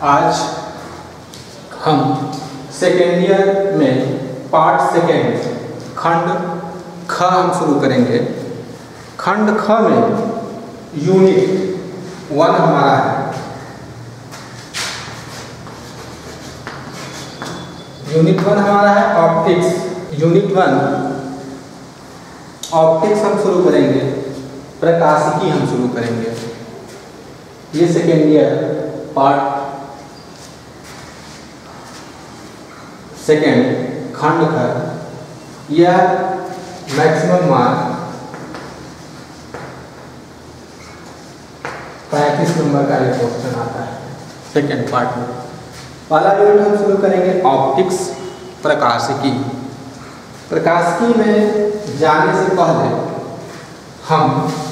आज हम second year में पार्ट सेकेंड खंड ख हम शुरू करेंगे। खंड ख में यूनिट 1 हमारा है। यूनिट 1 हमारा है ऑप्टिक्स। यूनिट 1 ऑप्टिक्स हम शुरू करेंगे, प्रकाशिकी हम शुरू करेंगे। ये सेकेंड ईयर पार्ट सेकेंड खंड का यह मैक्सिमम मार्क 35 नंबर का ये क्वेश्चन आता है सेकेंड पार्ट में। पहला यूनिट हम शुरू करेंगे ऑप्टिक्स प्रकाशिकी। प्रकाशिकी में जाने से पहले हम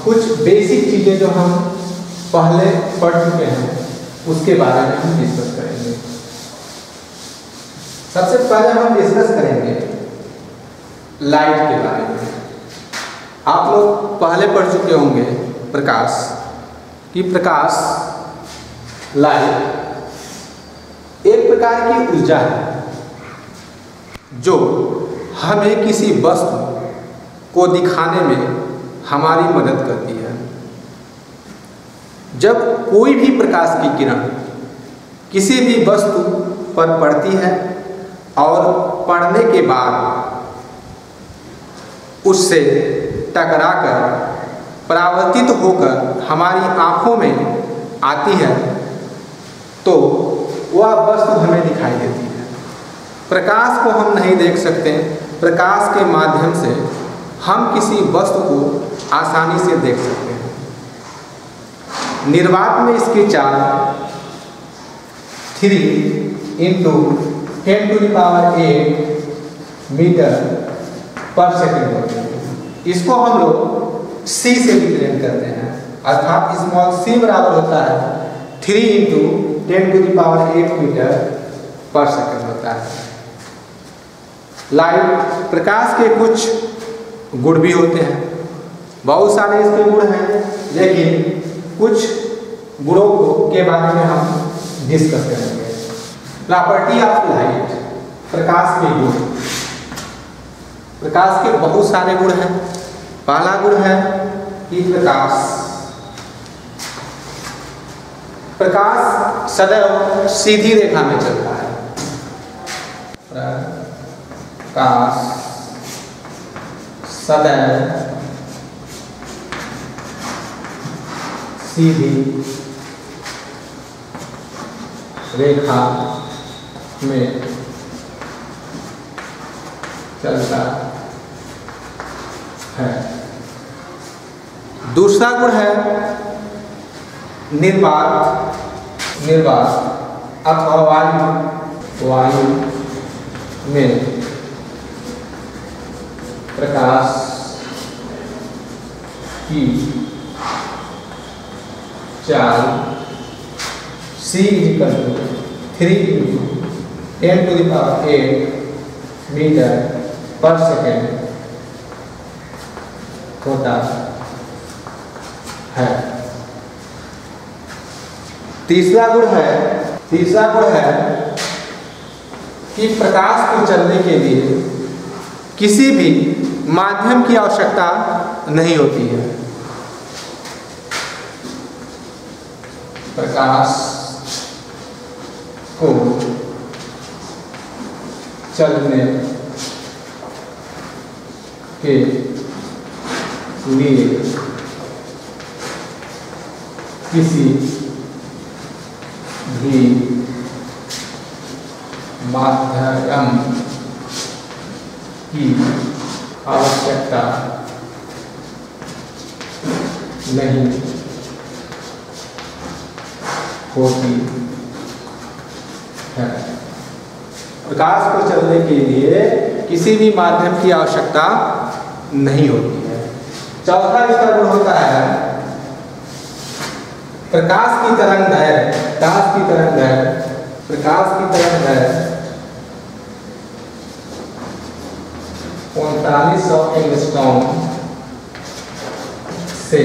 कुछ बेसिक चीज़ें जो हम पहले पढ़ चुके हैं उसके बारे में हम डिस्कस करेंगे। सबसे पहले हम डिस्कस करेंगे लाइट के बारे में। आप लोग पहले पढ़ चुके होंगे प्रकाश कि प्रकाश लाइट एक प्रकार की ऊर्जा है जो हमें किसी वस्तु को दिखाने में हमारी मदद करती है। जब कोई भी प्रकाश की किरण किसी भी वस्तु पर पड़ती है और पड़ने के बाद उससे टकराकर परावर्तित होकर हमारी आँखों में आती है तो वह वस्तु हमें दिखाई देती है। प्रकाश को हम नहीं देख सकते, प्रकाश के माध्यम से हम किसी वस्तु को आसानी से देख सकते हैं। निर्वात में इसकी चाल 3 × 10⁸ मीटर पर सेकेंड होती है। इसको हम लोग C से रिप्रेजेंट करते हैं, अर्थात स्मॉल c बराबर होता है 3 × 10⁸ मीटर पर सेकेंड होता है। लाइट प्रकाश के कुछ गुण भी होते हैं, बहुत सारे इसके गुण हैं, लेकिन कुछ गुणों के बारे में हम डिस्कस करेंगे। प्रॉपर्टी ऑफ लाइट, प्रकाश के गुण। प्रकाश के बहुत सारे गुण हैं। पहला गुण है कि प्रकाश सदैव सीधी रेखा में चलता है। प्रकाश सदैव सीधी रेखा में चलता है। दूसरा गुण है निर्वात। निर्वात अथवा वायु में प्रकाश की चाल C = 3 × 10⁸ मीटर पर सेकेंड होता है। तीसरा गुण है कि प्रकाश को चलने के लिए किसी भी माध्यम की आवश्यकता नहीं होती है। प्रकाश को चलने के लिए किसी भी माध्यम की आवश्यकता नहीं होती है। प्रकाश को चलने के लिए किसी भी माध्यम की आवश्यकता नहीं होती है। चौथा इसका गुण होता है प्रकाश की तरंगदैर्घ्य। प्रकाश की तरंगदैर्घ्य 4500 एंगस्ट्रॉम से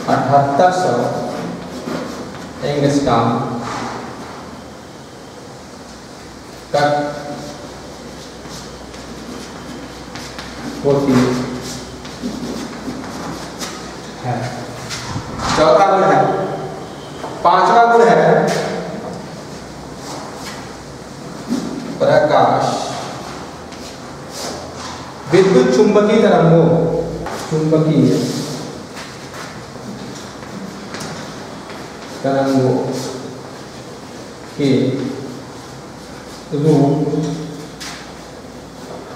7800 एंगस्ट्रॉम कट होती है। चौथा गुण है। पांचवा गुण है प्रकाश विद्युत चुंबकीय तरंगों के रूप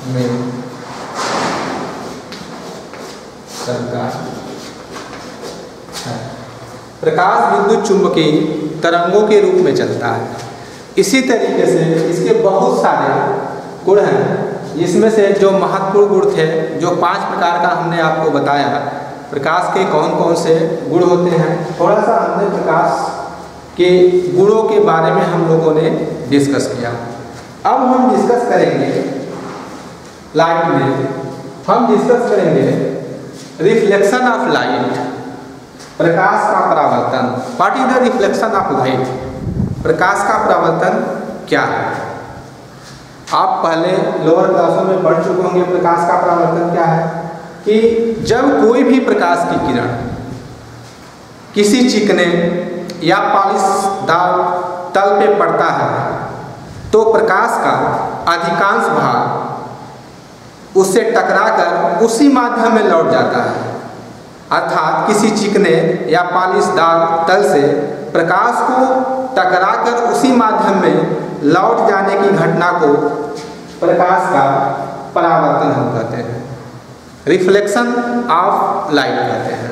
में चलता है। प्रकाश विद्युत चुंबकीय तरंगों के रूप में चलता है। इसी तरीके से इसके बहुत सारे गुण हैं, जिसमें से जो महत्वपूर्ण गुण थे, जो 5 प्रकार का हमने आपको बताया, प्रकाश के कौन कौन से गुण होते हैं, थोड़ा सा हमने प्रकाश के गुणों के बारे में हम लोगों ने डिस्कस किया। अब हम डिस्कस करेंगे लाइट में, हम डिस्कस करेंगे रिफ्लेक्शन ऑफ लाइट, प्रकाश का परावर्तन। What is the reflection of light? प्रकाश का परावर्तन क्या है? आप पहले लोअर क्लासों में पढ़ चुके होंगे प्रकाश का परावर्तन क्या है, कि जब कोई भी प्रकाश की किरण किसी चिकने या पॉलिशदार तल पे पड़ता है तो प्रकाश का अधिकांश भाग उससे टकराकर उसी माध्यम में लौट जाता है। अर्थात किसी चिकने या पॉलिशदार तल से प्रकाश को टकराकर उसी माध्यम में लौट जाने की घटना को प्रकाश का परावर्तन हम कहते हैं, रिफ्लेक्शन ऑफ लाइट कहते हैं।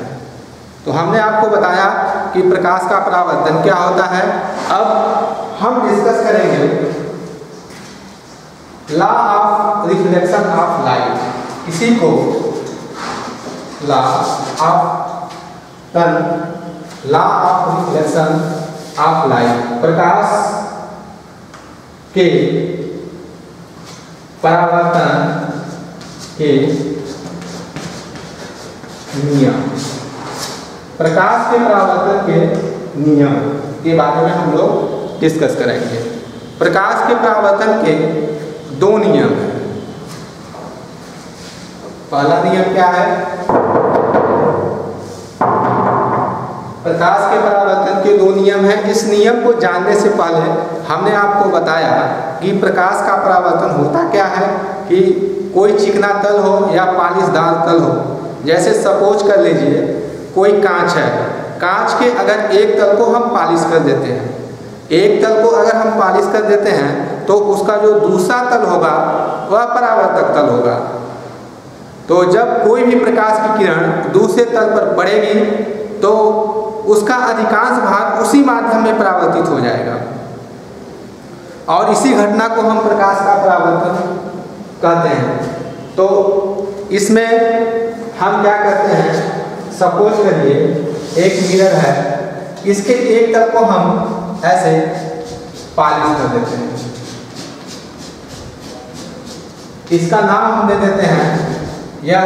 तो हमने आपको बताया कि प्रकाश का परावर्तन क्या होता है। अब हम डिस्कस करेंगे law of reflection of light. इसी को law of reflection of light, प्रकाश के परावर्तन के नियम, प्रकाश के परावर्तन के नियम के बारे में हम लोग डिस्कस करेंगे। प्रकाश के परावर्तन के 2 नियम हैं। पहला नियम क्या है? प्रकाश के परावर्तन के 2 नियम हैं। इस नियम को जानने से पहले हमने आपको बताया कि प्रकाश का परावर्तन होता क्या है, कि कोई चिकना तल हो या पॉलिशदार तल हो। जैसे सपोज कर लीजिए कोई कांच है, कांच के अगर एक तल को हम पॉलिश कर देते हैं, एक तल को अगर हम पॉलिश कर देते हैं तो उसका जो दूसरा तल होगा वह परावर्तक तल होगा। तो जब कोई भी प्रकाश की किरण दूसरे तल पर पड़ेगी तो उसका अधिकांश भाग उसी माध्यम में परावर्तित हो जाएगा, और इसी घटना को हम प्रकाश का परावर्तन कहते हैं। तो इसमें हम क्या करते हैं, सपोज करिए एक मिरर है, इसके एक तल को हम ऐसे पॉलिश कर देते हैं। इसका नाम हम दे देते हैं या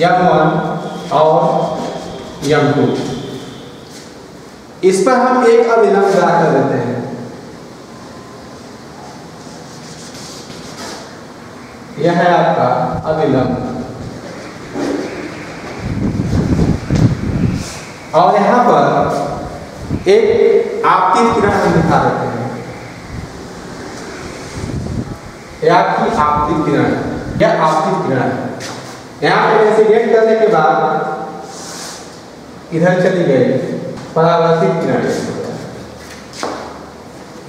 M1 और M2। इस पर हम एक अभिलंब ड्रा कर देते हैं। यह है आपका अभिलंब, और यहाँ पर एक आपतित किरण हम दिखा देते हैं। यह आपकी आपतित किरण, यह आपतित किरण है। यहाँ पे इंसिडेंट करने के बाद इधर चली गई परावर्तित किरण।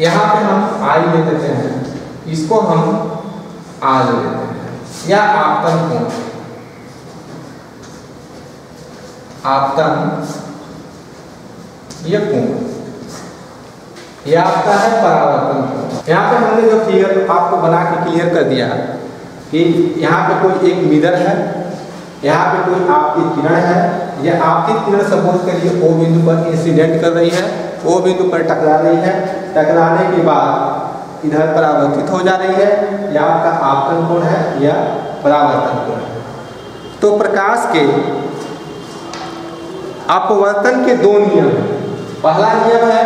यहाँ पे हम आई ले देते हैं, इसको हम आ ले देते हैं, या आपतन कोण, आपतन ये कोण, यह आपका है परावर्तन कोण। यहाँ पे हमने जो फिगर आपको बना के क्लियर कर दिया कि यहाँ पे कोई एक मिरर है, यहाँ पे कोई आपतित किरण है। यह आपतित किरण सपोज करिए O बिंदु पर इंसिडेंट कर रही है, O बिंदु पर टकरा रही है, टकराने के बाद इधर परावर्तित हो जा रही है। यह आपका आपतन कोण है या परावर्तन कोण है। तो प्रकाश के अपवर्तन के 2 नियम हैं। पहला नियम है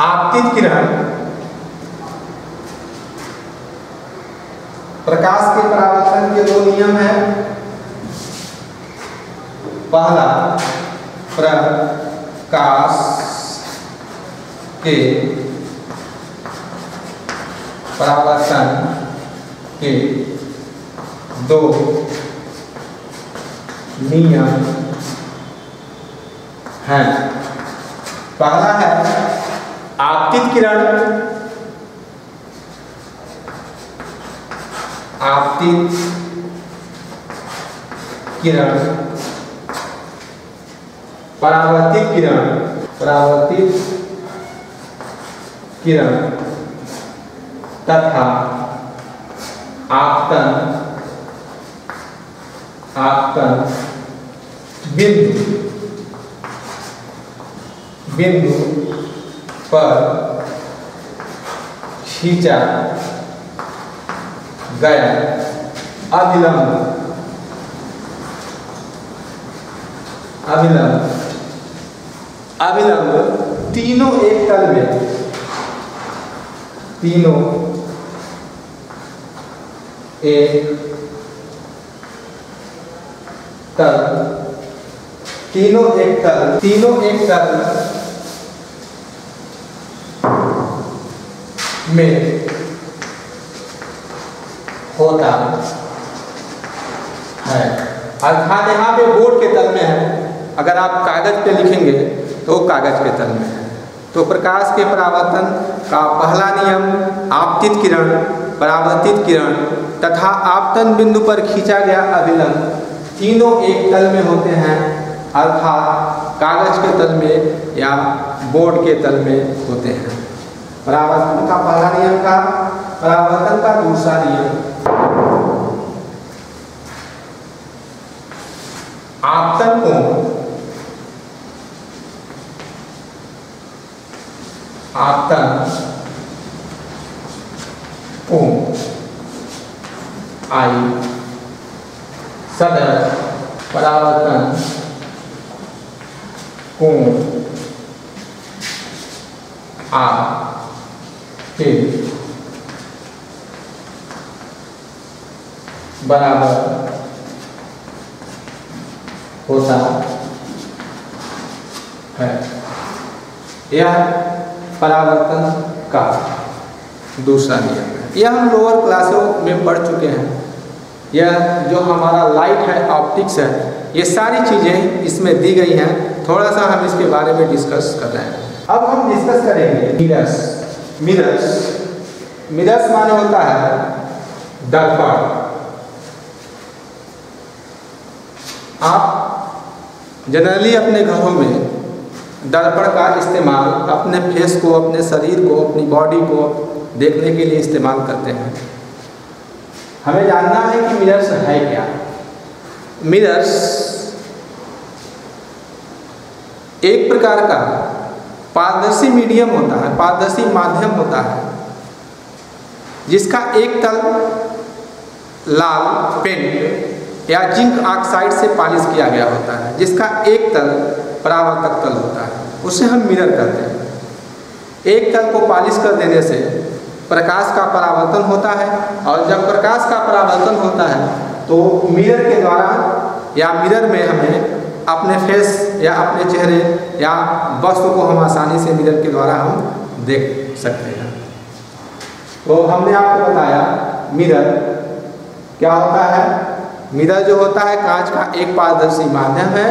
आपतित किरण प्रकाश के परावर्तन के दो नियम हैं। पहला, प्रकाश के परावर्तन के दो नियम हैं। पहला है आपतित किरण, आपतित किरण, परावर्तित किरण, परावर्तित किरण तथा आपतन, आपतन बिंदु, बिंदु पर खींचा गया अविलंब, अविलंब, अविलंब तीनों एक तल में, तीनों एक तल, तीनों एक तल, तीनों एक तल में होता है। अर्थात यहाँ पे बोर्ड के तल में है, अगर आप कागज पे लिखेंगे तो कागज के तल में है। तो प्रकाश के परावर्तन का पहला नियम आपतित किरण, परावर्तित किरण तथा आपतन बिंदु पर खींचा गया अभिलंब तीनों एक तल में होते हैं, अर्थात कागज के तल में या बोर्ड के तल में होते हैं। परावर्तन का पहला नियम का, परावर्तन का दूसरा नियम। आपतन कोण, आपतन कोण आई सदर परावर्तन कोण आ फिर बराबर होता है। यह परावर्तन का दूसरा नियम है। यह हम लोअर क्लासों में पढ़ चुके हैं। यह जो हमारा लाइट है, ऑप्टिक्स है, ये सारी चीज़ें इसमें दी गई हैं। थोड़ा सा हम इसके बारे में डिस्कस कर रहे हैं। अब हम डिस्कस करेंगे मिरर्स। मिरर्स, मिरर्स माने होता है दर्पण। आप जनरली अपने घरों में दर्पण का इस्तेमाल अपने फेस को, अपने शरीर को, अपनी बॉडी को देखने के लिए इस्तेमाल करते हैं। हमें जानना है कि मिरर्स है क्या। मिरर्स एक प्रकार का पारदर्शी मीडियम होता है, पारदर्शी माध्यम होता है, जिसका एक तल लाल पेंट या जिंक ऑक्साइड से पॉलिश किया गया होता है, जिसका एक तल परावर्तक तल होता है, उसे हम मिरर कहते हैं। एक तल को पॉलिश कर देने से प्रकाश का परावर्तन होता है, और जब प्रकाश का परावर्तन होता है तो मिरर के द्वारा या मिरर में हमें अपने फेस या अपने चेहरे या वस्तु को हम आसानी से मिरर के द्वारा हम देख सकते हैं। तो हमने आपको बताया मिरर क्या होता है। मिरर जो होता है कांच का एक पारदर्शी माध्यम है,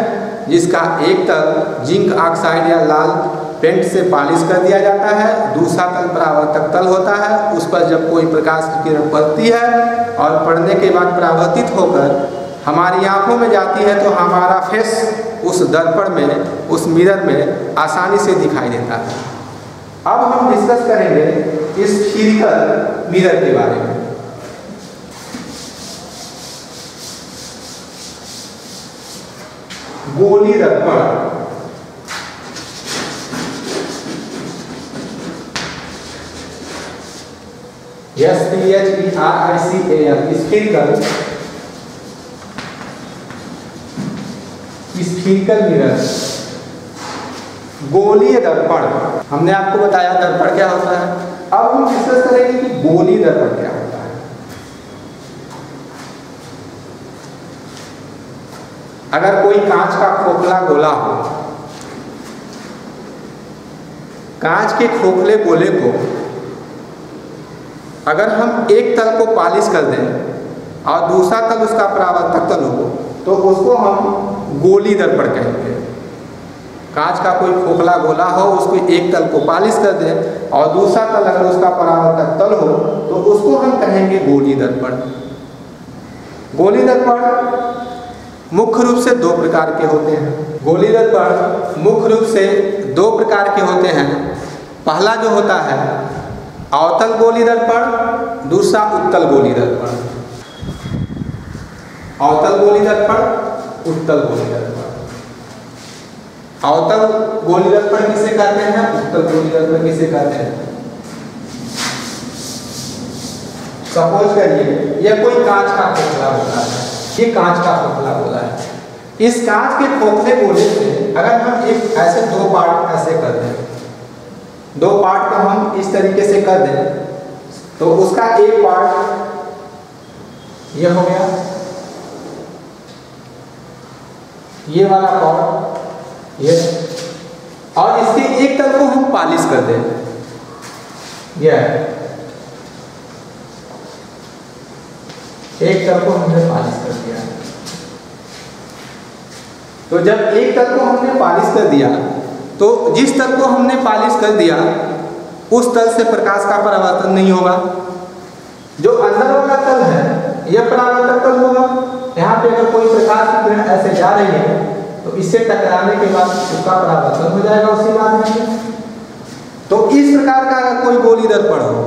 जिसका एक तल जिंक ऑक्साइड या लाल पेंट से पॉलिश कर दिया जाता है, दूसरा तल परावर्तक तल होता है। उस पर जब कोई प्रकाश की किरण पड़ती है और पड़ने के बाद परावर्तित होकर हमारी आंखों में जाती है, तो हमारा फेस उस दर्पण में, उस मिरर में आसानी से दिखाई देता है। अब हम डिस्कस करेंगे इस स्फीरिकल मिरर के बारे में। गोली दर्पण, SPHERICAL स्फीरिकल, स्फीरिकल मिरर। गोलीय दर्पण, हमने आपको बताया दर्पण क्या होता है। अब हम डिस्कस करेंगे कि गोलीय दर्पण क्या होता है। अगर कोई कांच का खोखला गोला हो, कांच के खोखले गोले को अगर हम एक तल को पॉलिश कर दें और दूसरा तल उसका परावर्तक तल हो तो उसको हम गोली दर्पण कहेंगे। कांच का कोई खोखला गोला हो, उसको एक तल को पॉलिश कर दें और दूसरा तल अगर उसका परावर्तक तल हो तो उसको हम कहेंगे गोली दर्पण। गोली दर्पण मुख्य रूप से दो प्रकार के होते हैं। गोली दर्पण मुख्य रूप से दो प्रकार के होते हैं। पहला जो होता है अवतल गोली दर्पण, दूसरा उत्तल गोली दर्पण। अवतल गोली दर्पण, उत्तल गोली दर्पण। अवतल गोली दर्पण किसे कहते हैं, उत्तल गोली दर्पण किसे कहते हैं। सपोज करिए यह कोई कांच का खोखला गोला है, ये कांच का खोखला गोला है। इस कांच के खोखले गोले से अगर हम एक ऐसे दो पार्ट ऐसे कर दें, दो पार्ट को हम इस तरीके से कर दें तो उसका एक पार्ट ये हो गया, ये वाला पार्ट ये, और इसके एक तल को हम पॉलिश कर दें, यह एक तल को हमने पॉलिश कर दिया। तो जब एक तल को हमने पॉलिश कर दिया तो जिस तल को हमने पॉलिश कर दिया उस तल से प्रकाश का परावर्तन नहीं होगा। जो अंदर वाला तल है यह परावर्तक तल होगा। यहाँ पे अगर कोई प्रकाश की किरण ऐसे जा रही है तो इससे टकराने के बाद उसका परावर्तन हो जाएगा उसी माध्यम में। तो इस प्रकार का अगर कोई गोली दर्पण हो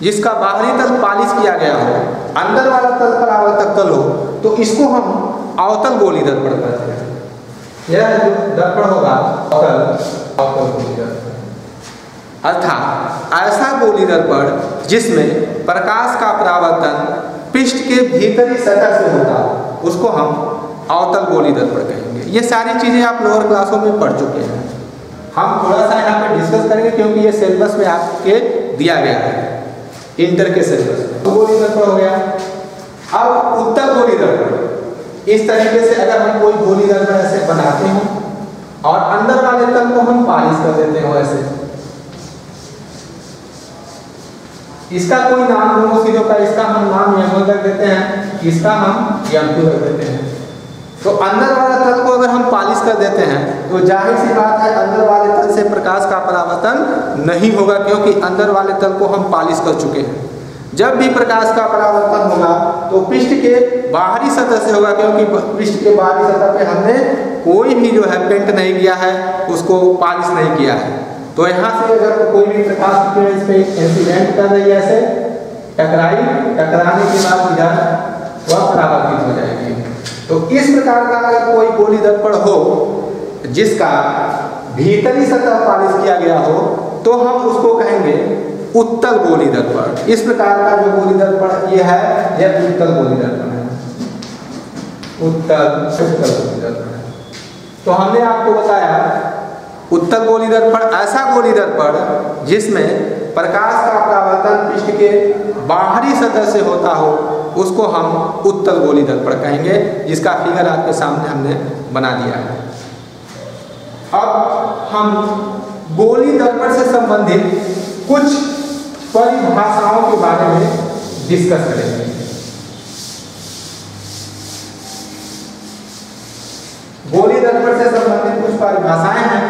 जिसका बाहरी तल पॉलिश किया गया हो, अंदर वाला तल परावर्तक तल हो, तो इसको हम अवतल गोली दर्पण कहते हैं। यह जो दर्पण होगा अवतल गोली दर्पण, अर्थात ऐसा गोली दर्पण जिसमें प्रकाश का परावर्तन पृष्ठ के भीतरी सतह से होता है उसको हम अवतल गोली दर्पण कहेंगे। ये सारी चीजें आप लोअर क्लासों में पढ़ चुके हैं। हम थोड़ा सा यहाँ पे डिस्कस करेंगे क्योंकि ये सिलेबस में आपके दिया गया है, इंटर के सिलेबस में। तो गोली दर्पण हो गया। अब उत्तल गोली दर्पण, इस तरीके से अगर हम कोई गोली दर्पण ऐसे बनाते हो और अंदर वाले तल को हम पॉलिश कर देते हो ऐसे, इसका कोई नाम दोनों चीजों का, इसका हम नाम M1 रख देते हैं, इसका हम M2 रख देते हैं। तो अंदर वाला तल को अगर हम पॉलिश कर देते हैं तो जाहिर सी बात है अंदर वाले तल से प्रकाश का परावर्तन नहीं होगा क्योंकि अंदर वाले तल को हम पॉलिश कर चुके हैं। जब भी प्रकाश का परावर्तन होगा तो पृष्ठ के बाहरी सतह से होगा क्योंकि पृष्ठ के बाहरी सतह पे हमने कोई भी जो है पेंट नहीं किया है, उसको पॉलिश नहीं किया है। तो यहाँ से अगर कोई भी प्रकाश की किरण इस पे इंसिडेंट कर रही है ऐसे टकराई, टकराने के बाद इधर वह परावर्तित हो जाएगी। तो इस प्रकार का अगर कोई गोली दर्पण हो जिसका भीतरी सतह पॉलिश किया गया हो तो हम उसको कहेंगे उत्तल गोली दर्पण। इस प्रकार का जो गोली दर्पण ये है यह उत्तल गोली दर्पण है, उत्तल गोली दर्पण है। तो हमने आपको बताया उत्तल गोली दर्पण ऐसा गोली दर्पण जिसमें प्रकाश का परावर्तन पृष्ठ के बाहरी सतह से होता हो उसको हम उत्तल गोली दर्पण कहेंगे, जिसका फिगर आपके सामने हमने बना दिया है। अब हम गोली दर्पण से संबंधित कुछ परिभाषाओं के बारे में डिस्कस करेंगे। गोली दर्पण से संबंधित कुछ परिभाषाएं हैं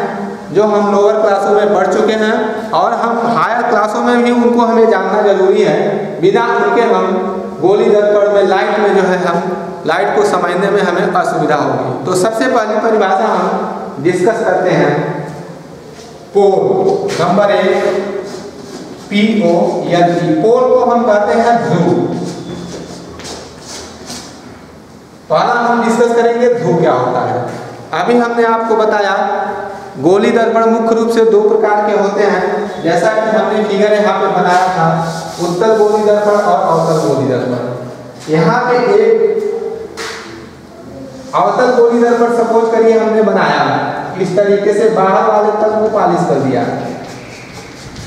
जो हम लोअर क्लासों में पढ़ चुके हैं और हम हायर क्लासों में भी उनको हमें जानना जरूरी है। बिना उनके हम गोली दर्पण में लाइट में जो है हम लाइट को समझने में हमें असुविधा होगी। तो सबसे पहली परिभाषा हम डिस्कस करते हैं पोल। Number 1 POL। पोल को हम कहते हैं ध्रुव। पहला हम डिस्कस करेंगे ध्रुव क्या होता है। अभी हमने आपको बताया गोली दर्पण मुख्य रूप से दो प्रकार के होते हैं, जैसा कि हमने फिगर यहाँ पे बनाया था, उत्तल गोली दर्पण और अवतल गोली दर्पण। यहाँ पे एक अवतल गोली दर्पण सपोज करिए हमने बनाया, इस तरीके से बाहर वाले तल को पॉलिश कर दिया।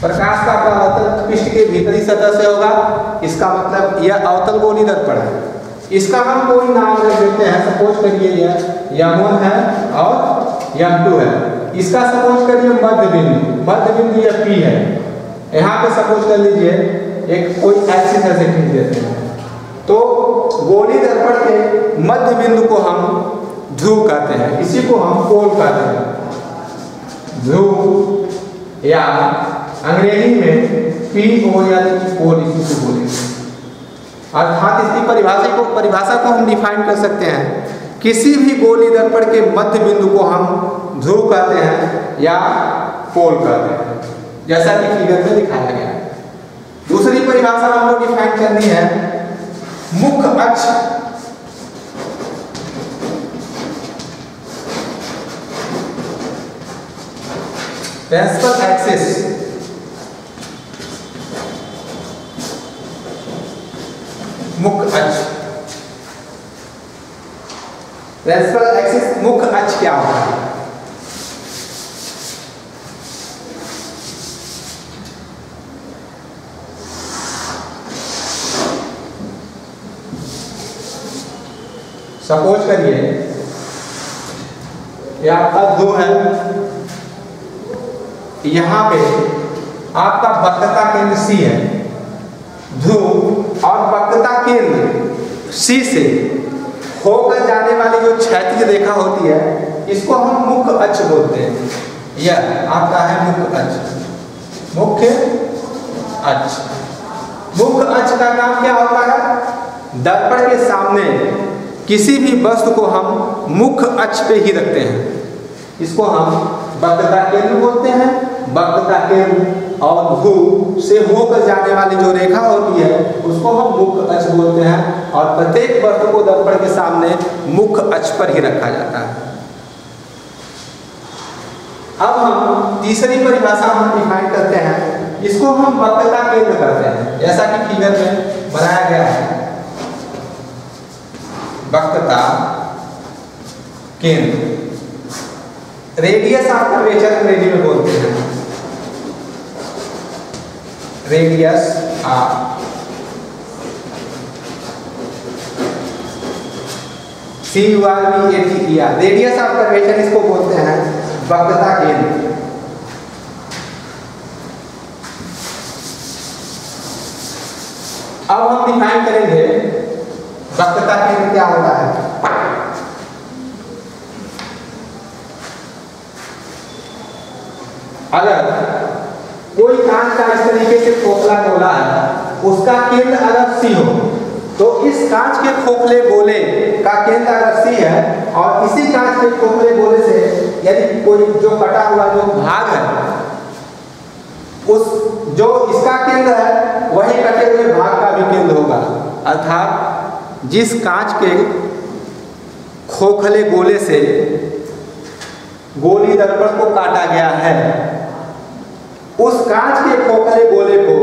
प्रकाश का परावर्तन पृष्ठ के भीतरी सतह से होगा, इसका मतलब यह अवतल गोली दर्पण है। इसका हम कोई नाम रख देते हैं, सपोज करिए यह M1 है और M2 है। इसका सपोज करिए मध्य बिंदु यह P है। यहाँ पे सपोज कर लीजिए एक कोई एक्सिस ऐसे खींच देते हैं, तो गोली दर्पण के मध्य बिंदु को हम ध्रुव कहते हैं, इसी को हम पोल कहते हैं। ध्रुव या अंग्रेजी में POL पोल इसी को बोलेंगे। अर्थात इसकी परिभाषा को हम डिफाइन कर सकते हैं, किसी भी गोली दर्पण के मध्य बिंदु को हम ध्रुव कहते हैं या पोल कहते हैं, जैसा कि फिगर में दिखाया गया है। दूसरी परिभाषा हमको डिफाइन करनी है, मुख्य अक्ष प्रिंसिपल एक्सिस मुख्य अक्ष। प्रिंसिपल एक्सिस मुख्य अक्ष क्या होता है? सपोज करिए ये आपका ध्रुव है, यहां पे आपका वक्रता केंद्र C है। ध्रुव और वक्रता केंद्र C से होकर जाने वाली जो क्षैतिज रेखा होती है, इसको हम मुख्य अक्ष बोलते हैं। यह आपका है मुख्य अक्ष। मुख्य अक्ष का काम क्या होता है? दर्पण के सामने किसी भी वस्तु को हम मुख्य अक्ष पे ही रखते हैं, इसको हम वक्रता केंद्र बोलते हैं। वक्रता केंद्र और ध्रुव से होकर जाने वाली जो रेखा होती है, उसको हम मुख्य अक्ष बोलते हैं, और प्रत्येक वस्तु को दर्पण के सामने मुख्य अक्ष पर ही रखा जाता है। अब हम तीसरी परिभाषा हम डिफाइन करते हैं, इसको हम वक्रता केंद्र कहते हैं, जैसा कि फिगर में बनाया गया है। वक्रता केंद्र, रेडियस ऑफ कर्वेचर अंग्रेजी में बोलते हैं। Radius of CURVATER, radius of curvature इसको बोलते हैं वक्रता केंद्र। अब हम डिफाइन करेंगे वक्रता केंद्र क्या होता है। अगर कोई कांच का इस तरीके से खोखला गोला है, उसका केंद्र अगर C हो, तो इस कांच के खोखले गोले का केंद्र अगर C है, और इसी कांच के खोखले गोले से यदि कोई जो कटा हुआ जो भाग है, उस जो इसका केंद्र है वही कटे हुए भाग का भी केंद्र होगा। अर्थात जिस कांच के खोखले गोले से गोली दर्पण को काटा गया है, उस कांच के खोखले गोले को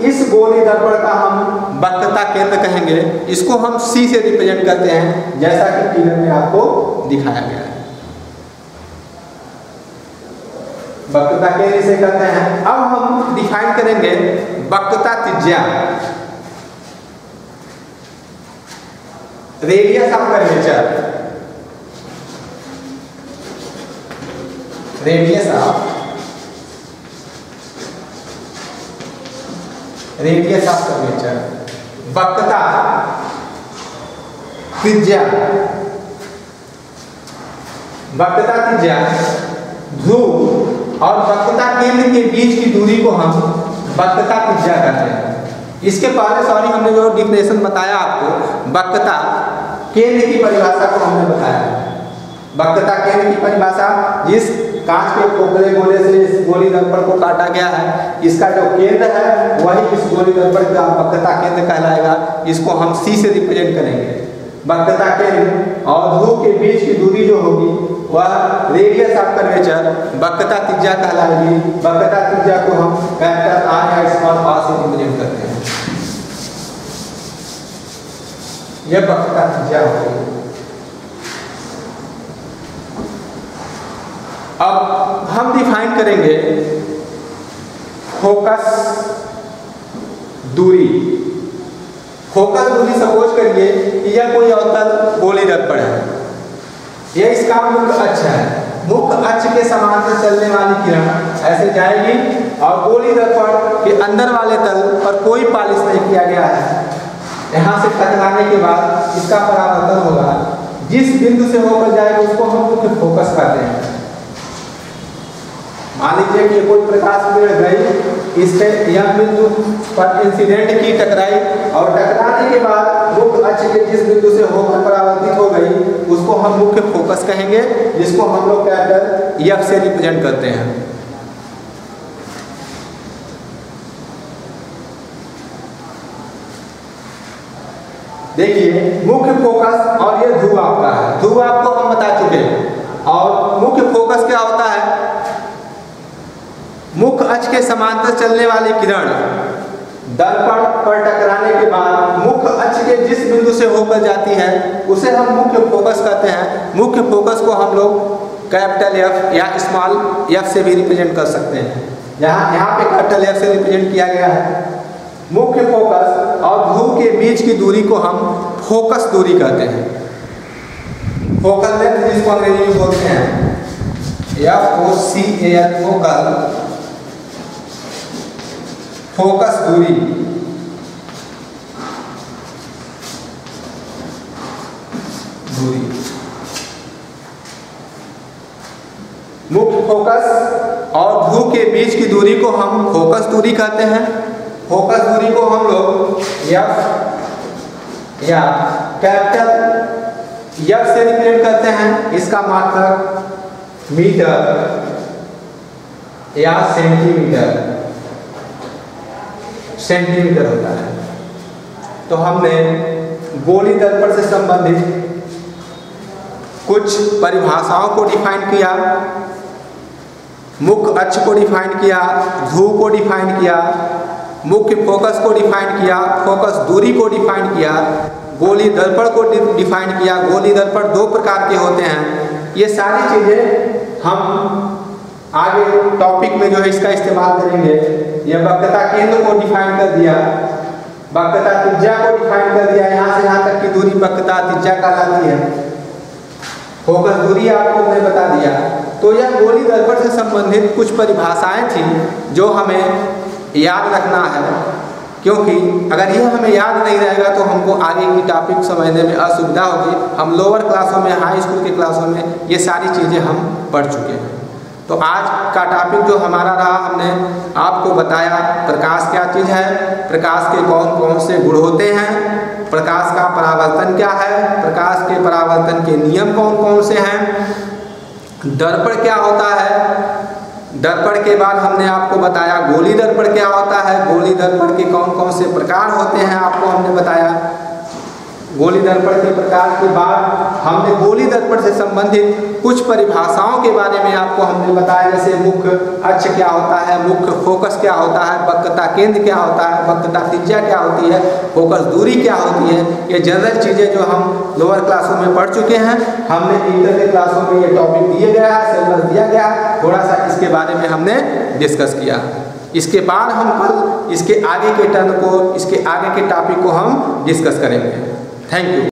इस गोली दर्पण का हम वक्रता केंद्र कहेंगे। इसको हम C से रिप्रेजेंट करते हैं, जैसा कि फिगर में आपको दिखाया गया है। वक्रता केंद्र इसे कहते हैं। अब हम डिफाइन करेंगे वक्रता त्रिज्या, radius of curvature. Radius of curvature, वक्रता त्रिज्या। वक्रता त्रिज्या ध्रुव और वक्रता केंद्र के बीच की दूरी को हम वक्रता त्रिज्या कहते हैं। इसके पहले हमने जो डिफिनेशन बताया आपको, वक्रता केंद्र की परिभाषा को हमने बताया। वक्रता केंद्र की परिभाषा, जिस कांच के खोखले गोले से इस गोली दर्पण को काटा गया है, इसका जो केंद्र है वही इस गोली दर्पण का वक्रता केंद्र कहलाएगा। इसको हम C से रिप्रेजेंट करेंगे। वक्रता केंद्र और ध्रुव के बीच की दूरी जो होगी वह रेडियस ऑफ कर्वेचर वक्रता त्रिज्या कहलाएगी। वक्रता त्रिज्या को हम कैपिटल R या स्मॉल r से रिप्रेजेंट करते हैं। यह वक्रता त्रिज्या होगी। अब हम डिफाइन करेंगे फोकस दूरी। फोकस दूरी सपोज करिए कि यह कोई अवतल गोली दर्पण है, यह इसका मुख्य अक्ष है। मुख्य अक्ष के समांतर चलने वाली किरण ऐसे जाएगी और गोली दर्पण के अंदर वाले तल पर कोई पालिश नहीं किया गया है। यहाँ से टकराने के बाद इसका परावर्तन होगा, जिस बिंदु से होकर जाएगा उसको हम मुख्य फोकस कहते हैं। मान लीजिए कि कोई प्रकाश किरण गई, इससे यह बिंदु पर इंसिडेंट की, टकराई और टकराने के बाद मुख्य अक्ष के जिस बिंदु से होकर परावर्तित हो गई उसको हम मुख्य फोकस कहेंगे, जिसको हम लोग कैपिटल एफ से रिप्रेजेंट करते हैं। देखिए मुख्य फोकस और ये ध्रुव आपका है, ध्रुव आपको हम बता चुके हैं। और मुख्य फोकस क्या होता है? मुख्य अक्ष के समांतर चलने वाली किरण दर्पण पर टकराने के बाद मुख्य अक्ष के जिस बिंदु से होकर जाती है उसे हम मुख्य फोकस कहते हैं। मुख्य फोकस को हम लोग कैपिटल एफ या स्मॉल एफ से भी रिप्रेजेंट कर सकते हैं। यहाँ पे कैपिटल एफ से रिप्रेजेंट किया गया है। मुख्य फोकस और ध्रुव के बीच की दूरी को हम फोकस दूरी कहते हैं। फोकल लेंथ जिसको अंग्रेजी में बोलते हैं FOCAL, फोकल फोकस दूरी। मुख्य फोकस और ध्रुव के बीच की दूरी को हम फोकस दूरी कहते हैं। फोकस दूरी को हम लोग एफ या कैपिटल एफ से रिप्रेजेंट करते हैं। इसका मात्रक मीटर या सेंटीमीटर होता है। तो हमने गोली दर्पण से संबंधित कुछ परिभाषाओं को डिफाइन किया, मुख्य अक्ष को डिफाइन किया, ध्रुव को डिफाइन किया, मुख्य फोकस को डिफाइन किया, फोकस दूरी को डिफाइन किया, गोली दर्पण को डिफाइन किया। गोली दर्पण दो प्रकार के होते हैं। ये सारी चीज़ें हम आगे टॉपिक में जो है इसका इस्तेमाल करेंगे। यह वक्रता केंद्र को डिफाइन कर दिया, वक्रता त्रिज्या को डिफाइन कर दिया। यहाँ से यहाँ तक की दूरी वक्रता त्रिज्या कहलाती है। फोकस दूरी आपको हमने बता दिया। तो यह गोली दर्पण से संबंधित कुछ परिभाषाएं थी जो हमें याद रखना है, क्योंकि अगर यह हमें याद नहीं रहेगा तो हमको आगे की टॉपिक समझने में असुविधा होगी। हम लोअर क्लासों में, हाई स्कूल के क्लासों में ये सारी चीज़ें हम पढ़ चुके हैं। तो आज का टॉपिक जो हमारा रहा, हमने आपको बताया प्रकाश क्या चीज़ है, प्रकाश के कौन कौन से गुण होते हैं, प्रकाश का परावर्तन क्या है, प्रकाश के परावर्तन के नियम कौन कौन से हैं, दर्पण क्या होता है। दर्पण के बाद हमने आपको बताया गोली दर्पण क्या होता है, गोली दर्पण के कौन कौन से प्रकार होते हैं आपको हमने बताया। गोली दर्पण के प्रकार के बाद हमने गोली दर्पण से संबंधित कुछ परिभाषाओं के बारे में आपको हमने बताया, जैसे मुख्य अक्ष क्या होता है, मुख्य फोकस क्या होता है, वक्रता केंद्र क्या होता है, वक्रता त्रिज्या क्या होती है, फोकस दूरी क्या होती है। ये जनरल चीज़ें जो हम लोअर क्लासों में पढ़ चुके हैं। हमने इंटर के क्लासों में ये टॉपिक दिए गया है, सिलेबस दिया गया है, थोड़ा सा इसके बारे में हमने डिस्कस किया। इसके बाद हम कल इसके आगे के टर्न को, इसके आगे के टॉपिक को हम डिस्कस करेंगे। Thank you.